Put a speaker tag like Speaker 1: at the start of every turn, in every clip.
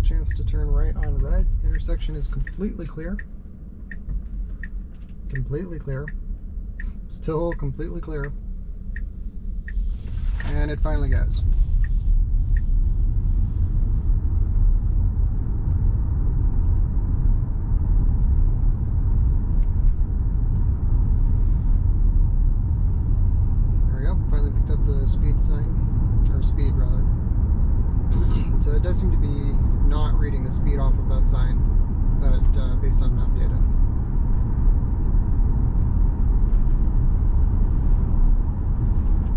Speaker 1: chance to turn right on red. Intersection is completely clear. Completely clear. Still completely clear. And it finally goes. There we go. Finally picked up the speed sign, or speed rather. So it does seem to be not reading the speed off of that sign, but based on map data.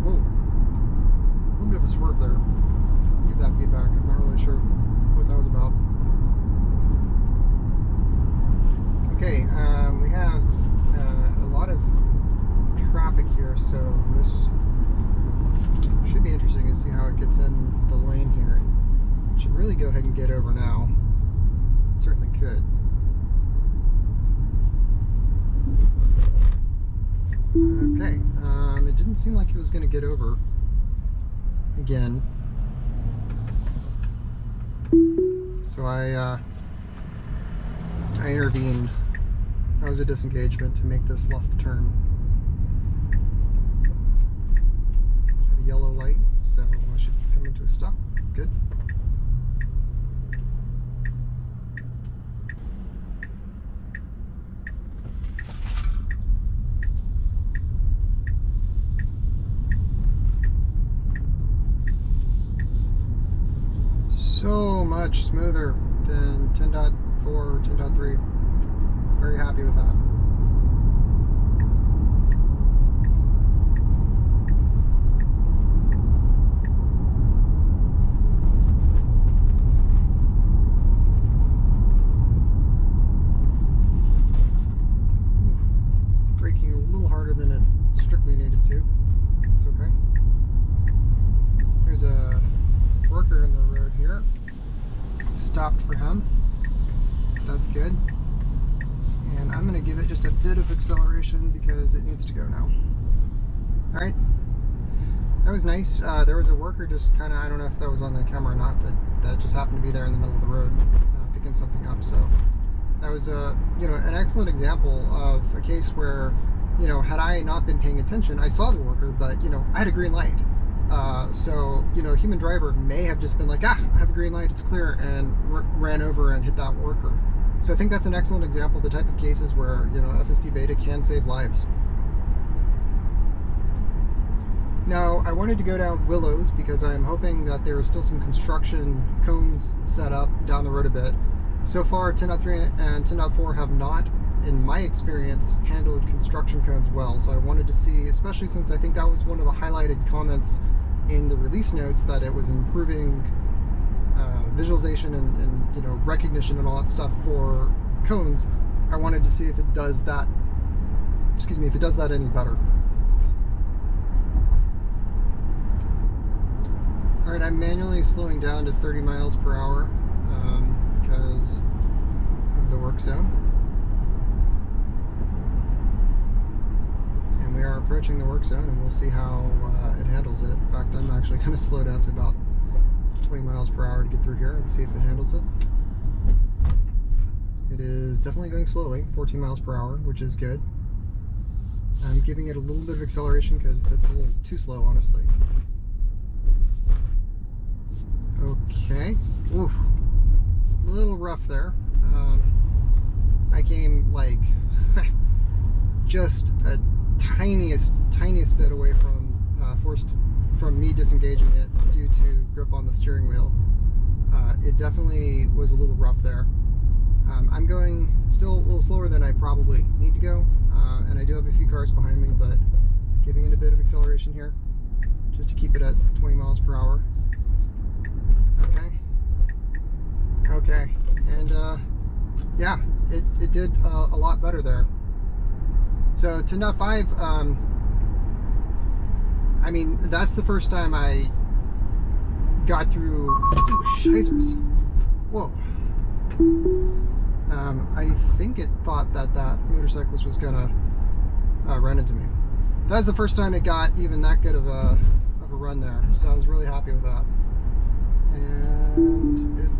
Speaker 1: Whoa, a little bit of a swerve there. Give that feedback. I'm not really sure what that was about. Okay, we have a lot of traffic here, so this should be interesting to see how it gets in the lane here. It should really go ahead and get over now. It certainly could. Okay, it didn't seem like it was going to get over again. So I intervened. That was a disengagement to make this left turn. Have a yellow light, so I should be coming to a stop. Good. So much smoother than 10.4 or 10.3. Very happy with that. Braking a little harder than it strictly needed to. It's okay. There's a worker in the road here. Stopped for him. That's good. And I'm going to give it just a bit of acceleration because it needs to go now. Alright. That was nice. There was a worker just kind of, I don't know if that was on the camera or not, but that just happened to be there in the middle of the road picking something up. So that was an excellent example of a case where, had I not been paying attention, I saw the worker, but I had a green light. So, human driver may have just been like, I have a green light, it's clear, and ran over and hit that worker. So I think that's an excellent example of the type of cases where, FSD beta can save lives. Now, I wanted to go down Willows because I'm hoping that there are still some construction cones set up down the road a bit. So far, 10.3 and 10.4 have not, in my experience, handled construction cones well. So I wanted to see, especially since I think that was one of the highlighted comments in the release notes, that it was improving visualization and recognition and all that stuff for cones. I wanted to see if it does that. If it does that any better. All right, I'm manually slowing down to 30 miles per hour because of the work zone. And we are approaching the work zone, and we'll see how it handles it. In fact, I'm actually going to slow down to about 20 miles per hour to get through here and see if it handles it. It is definitely going slowly, 14 miles per hour, which is good. I'm giving it a little bit of acceleration because that's a little too slow, honestly. Okay. Oof. A little rough there. I came like just a tiniest bit away from me disengaging it due to grip on the steering wheel. It definitely was a little rough there. I'm going still a little slower than I probably need to go, and I do have a few cars behind me, but giving it a bit of acceleration here just to keep it at 20 miles per hour. Okay, and yeah, it did a lot better there. So 10.5, I mean, that's the first time I got through. Ooh, shizers. Whoa. I think it thought that motorcyclist was gonna run into me. That was the first time it got even that good of a run there, so I was really happy with that. And it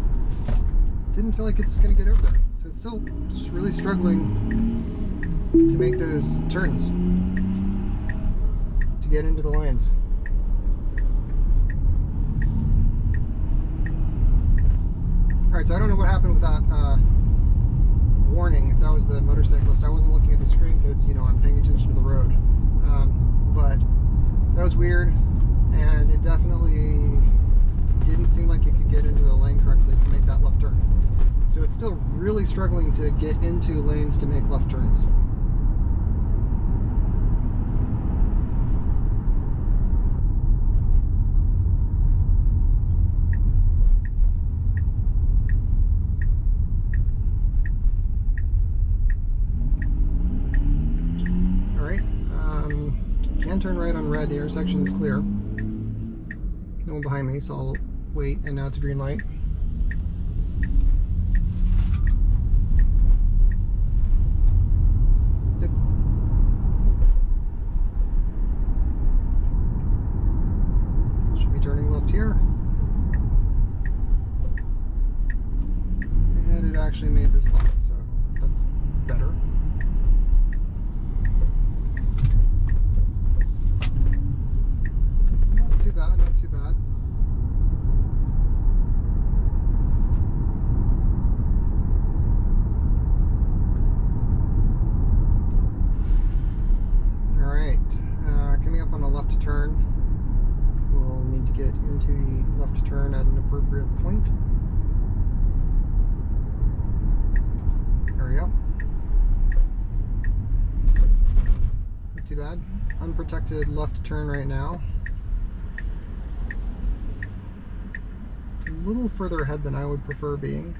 Speaker 1: didn't feel like it's going to get over there. So it's still really struggling to make those turns to get into the lanes. Alright, so I don't know what happened with that warning, if that was the motorcyclist. I wasn't looking at the screen because, you know, I'm paying attention to the road. But that was weird, and it definitely didn't seem like it could get into the lane correctly to make that left turn. So it's still really struggling to get into lanes to make left turns. Can turn right on red. The intersection is clear. No one behind me, so I'll wait. And now it's a green light. Should be turning left here. And it actually made this light, so that's better. Not too bad, not too bad. Alright, coming up on a left turn, we'll need to get into the left turn at an appropriate point. There we go. Not too bad. Unprotected left turn right now. It's a little further ahead than I would prefer being.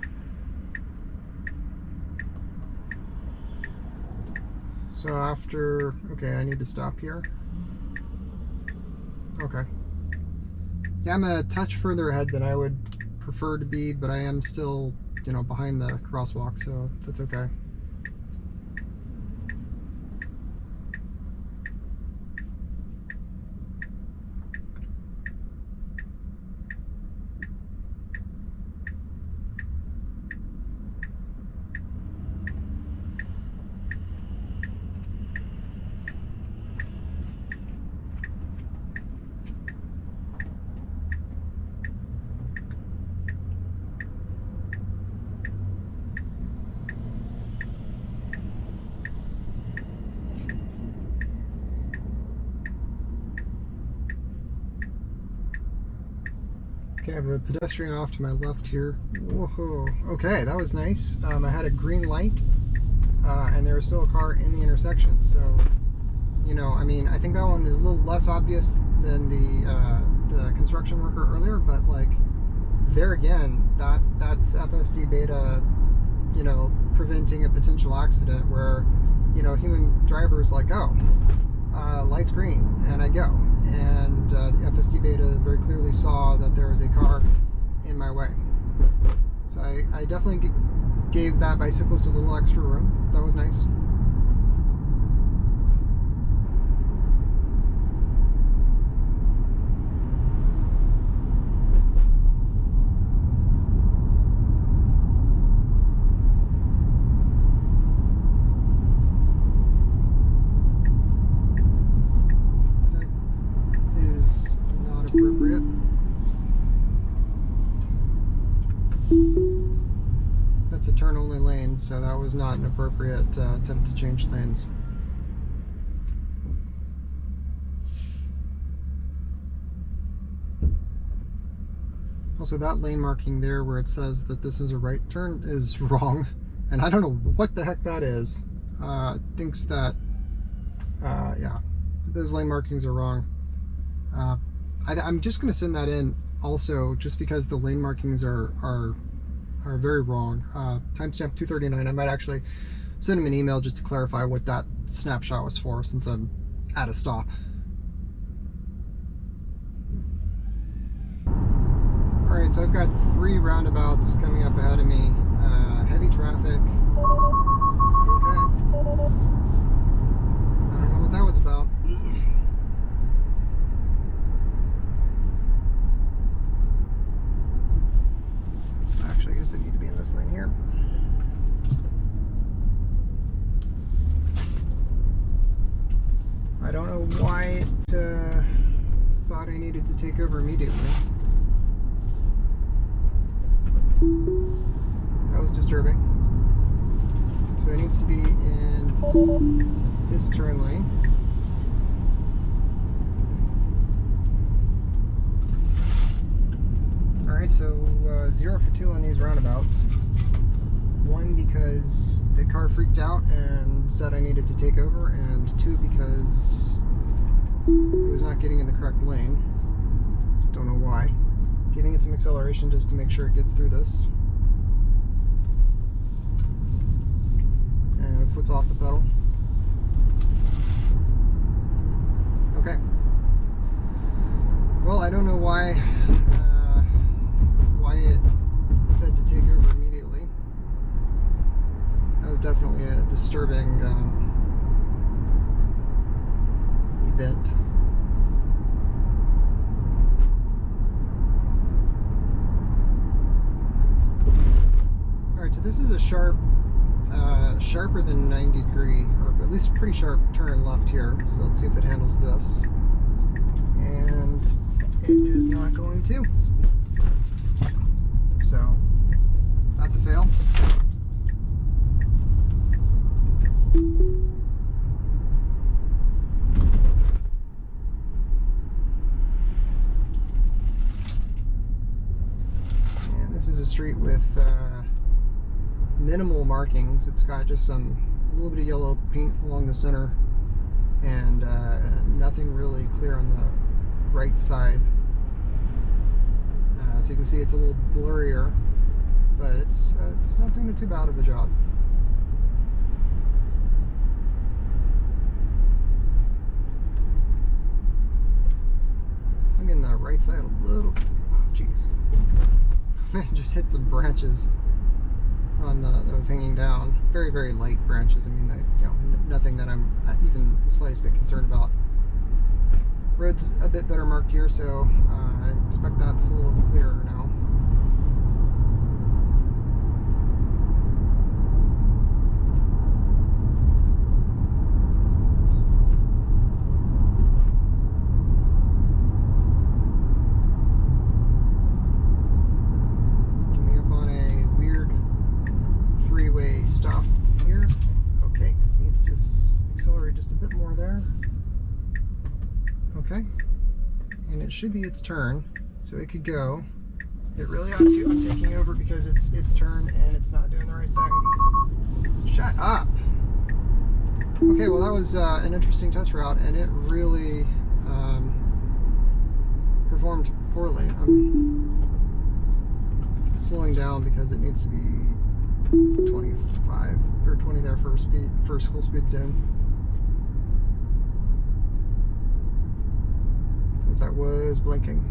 Speaker 1: So after, okay, I need to stop here. Okay. Yeah, I'm a touch further ahead than I would prefer to be, but I am still, you know, behind the crosswalk, so that's okay. Okay, I have a pedestrian off to my left here. Whoa, okay, that was nice. I had a green light, and there was still a car in the intersection. So, you know, I mean, I think that one is a little less obvious than the construction worker earlier, but like, there again, that's FSD beta, you know, preventing a potential accident where, you know, human drivers like, oh, light's green, and I go. And the FSD beta very clearly saw that there was a car in my way. So I definitely gave that bicyclist a little extra room. That was nice. Appropriate. That's a turn only lane, so that was not an appropriate attempt to change lanes. Also, that lane marking there where it says that this is a right turn is wrong, and I don't know what the heck that is. Thinks that yeah, those lane markings are wrong. I'm just going to send that in also, just because the lane markings are very wrong. Timestamp 239. I might actually send him an email just to clarify what that snapshot was for, since I'm at a stop. Alright, so I've got 3 roundabouts coming up ahead of me. Heavy traffic. Okay. I don't know what that was about. Actually, I guess I need to be in this lane why it thought I needed to take over immediately. That was disturbing. So it needs to be in this turn lane. Alright, so 0 for 2 on these roundabouts. 1 because the car freaked out and said I needed to take over, and 2 because it was not getting in the correct lane. Don't know why. Giving it some acceleration just to make sure it gets through this. And foot's off the pedal. Okay. Well, I don't know why it said to take over immediately. That was definitely a disturbing event. Alright, so this is a sharper than 90 degree, or at least pretty sharp turn left here. So let's see if it handles this. And it is not going to. So that's a fail. And this is a street with minimal markings. It's got just a little bit of yellow paint along the center, and nothing really clear on the right side. So you can see it's a little blurrier, but it's not doing too bad of a job. I'm getting the right side a little. Oh, jeez. Just hit some branches on that was hanging down. Very, very light branches. I mean, nothing that I'm even the slightest bit concerned about. Road's a bit better marked here, so I expect that's a little clearer now. Coming up on a weird three-way stop here. Okay, needs to accelerate just a bit more there. Okay, and it should be its turn, so it could go. It really ought to. I'm taking over because it's its turn and it's not doing the right thing. Shut up! Okay, well that was an interesting test route, and it really performed poorly. I'm slowing down because it needs to be 25 or 20 there for school speed zone. Since I was blinking.